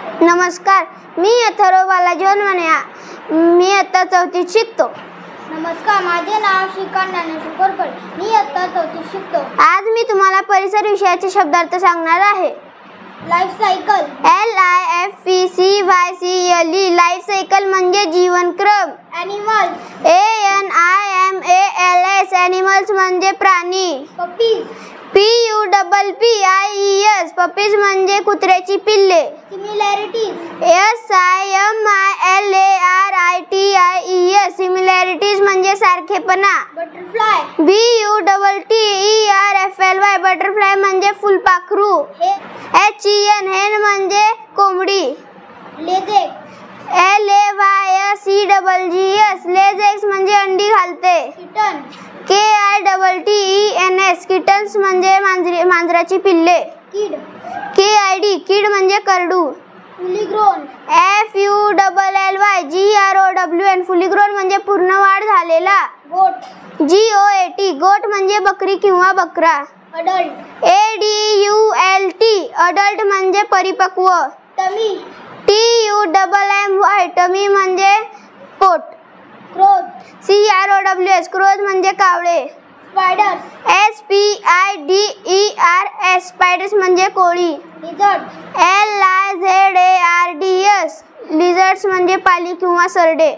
नमस्कार, मी अथर्व बालाजी वनमाने। मी इयत्ता 4थीत शिकतो। नमस्कार, माझे नाव श्रीकांत ज्ञानेश्वर कोरपडे। मी इयत्ता 4थीत शिकतो। आज मी तुम्हाला परिसर विषयाचे शब्दार्थ सांगणार आहे। Life cycle, LIFECYCLE life cycle म्हणजे जीवनक्रम। ॲनिमल्स, ANIMALS ॲनिमल्स म्हणजे प्राणी। पपीज, PUPPIES पपीज म्हणजे कुत्र्याची पिल्ले। सिमिलॅरिटीज, SIMILARITIES सिमिलॅरिटीज म्हणजे सारखेपणा। बटरफ्लाय, BUTTERFLY बटरफ्लाय म्हणजे फुलपाखरू। HEN हेन म्हणजे कोंबडी। लेजेक, LAYSEGGS लेजेक्स म्हणजे अंडी घालते। किटन, KITTENS किटन्स म्हणजे मांजराची पिल्ले। किड, KID किड म्हणजे करडू। फुली ग्रोन, FULLYGROWN फुली ग्रोन म्हणजे पूर्ण वाढ झालेला। गोट, GOAT गोट म्हणजे बकरी किंवा बकरा। अडल्ट, ADULT अडल्ट म्हणजे परिपक्व। टमी, TUMMY टमी म्हणजे पोट। क्रोज, CROWS क्रोज म्हणजे कावळे। स्पायडर्स, SPIDERS स्पायडर्स म्हणजे कोळी। लिझर्ड, LIZARDS लिझर्ड्स म्हणजे पाली किंवा सरडे।